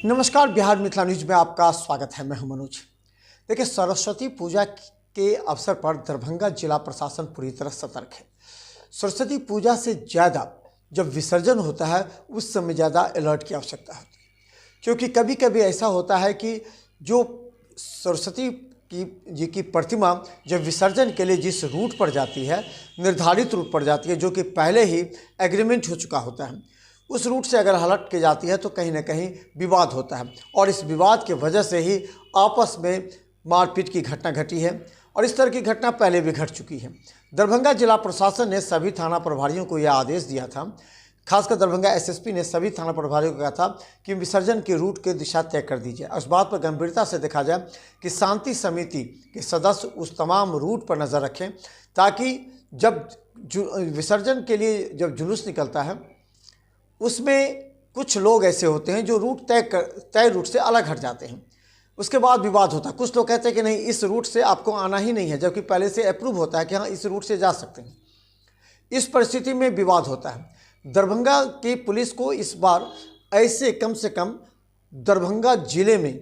नमस्कार, बिहार मिथिला न्यूज में आपका स्वागत है। मैं हूं मनोज। देखिए, सरस्वती पूजा के अवसर पर दरभंगा जिला प्रशासन पूरी तरह सतर्क है। सरस्वती पूजा से ज़्यादा जब विसर्जन होता है उस समय ज़्यादा अलर्ट की आवश्यकता होती है, क्योंकि कभी कभी ऐसा होता है कि जो सरस्वती जी की प्रतिमा जब विसर्जन के लिए जिस रूट पर जाती है, निर्धारित रूट पर जाती है, जो कि पहले ही एग्रीमेंट हो चुका होता है, उस रूट से अगर हलट के जाती है तो कहीं ना कहीं विवाद होता है और इस विवाद की वजह से ही आपस में मारपीट की घटना घटी है और इस तरह की घटना पहले भी घट चुकी है। दरभंगा जिला प्रशासन ने सभी थाना प्रभारियों को यह आदेश दिया था, खासकर दरभंगा एसएसपी ने सभी थाना प्रभारियों को कहा था कि विसर्जन के रूट की दिशा तय कर दीजिए। उस बात पर गंभीरता से देखा जाए कि शांति समिति के सदस्य उस तमाम रूट पर नज़र रखें, ताकि जब विसर्जन के लिए जब जुलूस निकलता है उसमें कुछ लोग ऐसे होते हैं जो रूट तय रूट से अलग हट जाते हैं, उसके बाद विवाद होता है। कुछ लोग कहते हैं कि नहीं, इस रूट से आपको आना ही नहीं है, जबकि पहले से अप्रूव होता है कि हाँ, इस रूट से जा सकते हैं। इस परिस्थिति में विवाद होता है। दरभंगा की पुलिस को इस बार ऐसे कम से कम दरभंगा जिले में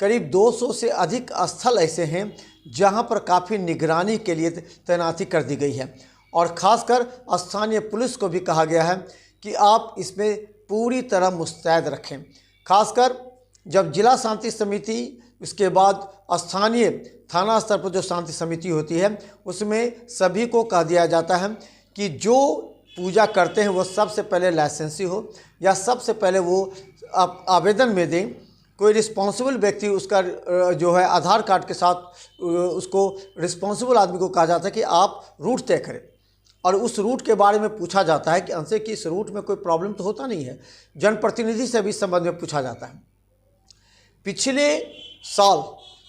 करीब 200 से अधिक स्थल ऐसे हैं जहां पर काफ़ी निगरानी के लिए तैनाती कर दी गई है और ख़ासकर स्थानीय पुलिस को भी कहा गया है कि आप इसमें पूरी तरह मुस्तैद रखें। खासकर जब जिला शांति समिति, उसके बाद स्थानीय थाना स्तर पर जो शांति समिति होती है, उसमें सभी को कह दिया जाता है कि जो पूजा करते हैं वो सबसे पहले लाइसेंसी हो या सबसे पहले वो आवेदन में दें। कोई रिस्पॉन्सिबल व्यक्ति उसका जो है आधार कार्ड के साथ उसको रिस्पॉन्सिबल आदमी को कहा जाता है कि आप रूट तय करें और उस रूट के बारे में पूछा जाता है कि अंशे कि इस रूट में कोई प्रॉब्लम तो होता नहीं है। जनप्रतिनिधि से भी इस संबंध में पूछा जाता है। पिछले साल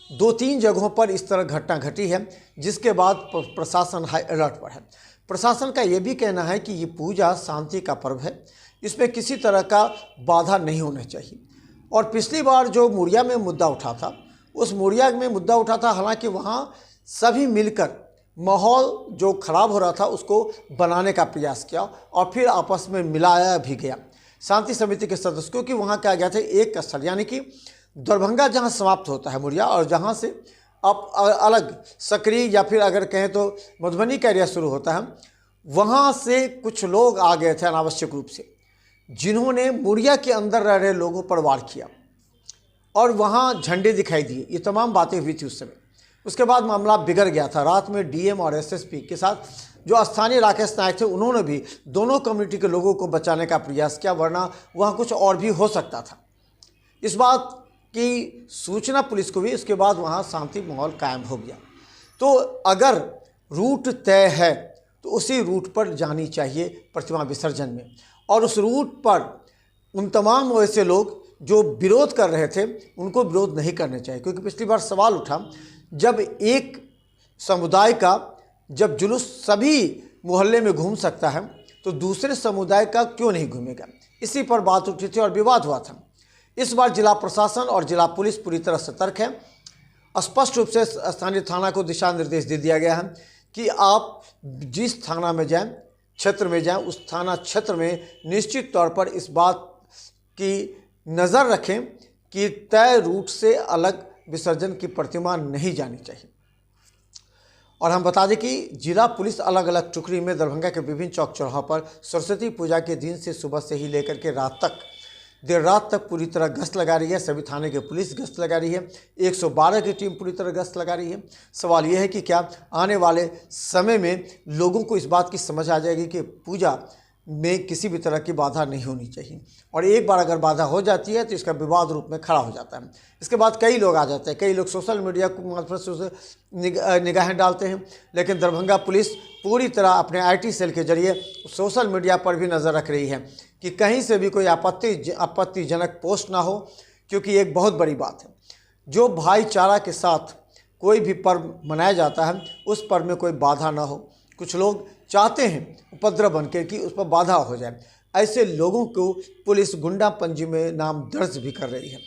2-3 जगहों पर इस तरह घटना घटी है, जिसके बाद प्रशासन हाई अलर्ट पर है। प्रशासन का ये भी कहना है कि ये पूजा शांति का पर्व है, इसमें किसी तरह का बाधा नहीं होना चाहिए। और पिछली बार जो मुड़िया में मुद्दा उठा था, उस मुड़िया में मुद्दा उठा था, हालांकि वहाँ सभी मिलकर माहौल जो ख़राब हो रहा था उसको बनाने का प्रयास किया और फिर आपस में मिलाया भी गया शांति समिति के सदस्यों, क्योंकि वहाँ क्या गया था एक स्थल, यानी कि दरभंगा जहाँ समाप्त होता है मुड़िया और जहाँ से अब अलग सकरी या फिर अगर कहें तो मधुबनी का एरिया शुरू होता है, वहाँ से कुछ लोग आ गए थे अनावश्यक रूप से, जिन्होंने मुड़िया के अंदर रह रहे लोगों पर वार किया और वहाँ झंडे दिखाई दिए। ये तमाम बातें हुई थी उस समय। उसके बाद मामला बिगड़ गया था। रात में डीएम और एसएसपी के साथ जो स्थानीय राकेश नायक थे, उन्होंने भी दोनों कम्युनिटी के लोगों को बचाने का प्रयास किया, वरना वहाँ कुछ और भी हो सकता था। इस बात की सूचना पुलिस को भी, इसके बाद वहाँ शांति माहौल कायम हो गया। तो अगर रूट तय है तो उसी रूट पर जानी चाहिए प्रतिमा विसर्जन में, और उस रूट पर उन तमाम वैसे लोग जो विरोध कर रहे थे उनको विरोध नहीं करने चाहिए। क्योंकि पिछली बार सवाल उठा, जब एक समुदाय का जब जुलूस सभी मोहल्ले में घूम सकता है तो दूसरे समुदाय का क्यों नहीं घूमेगा, इसी पर बात उठी थी और विवाद हुआ था। इस बार जिला प्रशासन और जिला पुलिस पूरी तरह सतर्क है। स्पष्ट रूप से स्थानीय थाना को दिशा निर्देश दे दिया गया है कि आप जिस थाना में जाएं, क्षेत्र में जाएं, उस थाना क्षेत्र में निश्चित तौर पर इस बात की नज़र रखें कि तय रूट से अलग विसर्जन की प्रतिमा नहीं जानी चाहिए। और हम बता दें कि जिला पुलिस अलग अलग टुकड़ी में दरभंगा के विभिन्न चौक चौराहों पर सरस्वती पूजा के दिन से सुबह से ही लेकर के रात तक, देर रात तक पूरी तरह गश्त लगा रही है। सभी थाने की पुलिस गश्त लगा रही है, 112 की टीम पूरी तरह गश्त लगा रही है। सवाल यह है कि क्या आने वाले समय में लोगों को इस बात की समझ आ जाएगी कि पूजा में किसी भी तरह की बाधा नहीं होनी चाहिए, और एक बार अगर बाधा हो जाती है तो इसका विवाद रूप में खड़ा हो जाता है। इसके बाद कई लोग आ जाते हैं, कई लोग सोशल मीडिया को मार्फत से उसे निगाहें डालते हैं, लेकिन दरभंगा पुलिस पूरी तरह अपने आईटी सेल के जरिए सोशल मीडिया पर भी नज़र रख रही है कि कहीं से भी कोई आपत्तिजनक पोस्ट ना हो, क्योंकि एक बहुत बड़ी बात है, जो भाईचारा के साथ कोई भी पर्व मनाया जाता है उस पर्व में कोई बाधा ना हो। कुछ लोग चाहते हैं उपद्रव बनकर कि उस पर बाधा हो जाए, ऐसे लोगों को पुलिस गुंडा पंजी में नाम दर्ज भी कर रही है।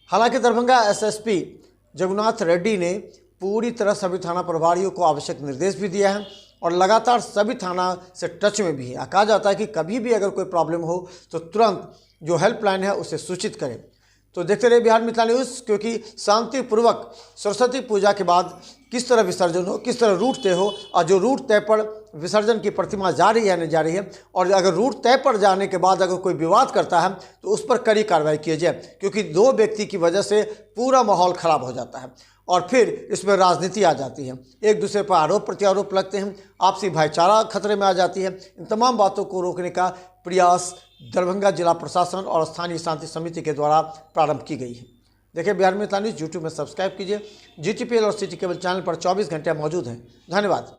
हालांकि दरभंगा एसएसपी जगन्नाथ रेड्डी ने पूरी तरह सभी थाना प्रभारियों को आवश्यक निर्देश भी दिया है और लगातार सभी थाना से टच में भी है। कहा जाता है कि कभी भी अगर कोई प्रॉब्लम हो तो तुरंत जो हेल्पलाइन है उसे सूचित करें, तो देखते रहिए बिहार मिथिला न्यूज़, क्योंकि शांतिपूर्वक सरस्वती पूजा के बाद किस तरह विसर्जन हो, किस तरह रूट तय हो, और जो रूट तय पर विसर्जन की प्रतिमा जा रही है या नहीं जा रही है, और अगर रूट तय पर जाने के बाद अगर कोई विवाद करता है तो उस पर कड़ी कार्रवाई की जाए, क्योंकि दो व्यक्ति की वजह से पूरा माहौल ख़राब हो जाता है और फिर इसमें राजनीति आ जाती है, एक दूसरे पर आरोप प्रत्यारोप लगते हैं, आपसी भाईचारा खतरे में आ जाती है। इन तमाम बातों को रोकने का प्रयास दरभंगा जिला प्रशासन और स्थानीय शांति समिति के द्वारा प्रारंभ की गई है। देखिए बिहार मिथिला न्यूज़ यूट्यूब में सब्सक्राइब कीजिए। GTPL और सिटी केबल चैनल पर 24 घंटे मौजूद हैं। धन्यवाद।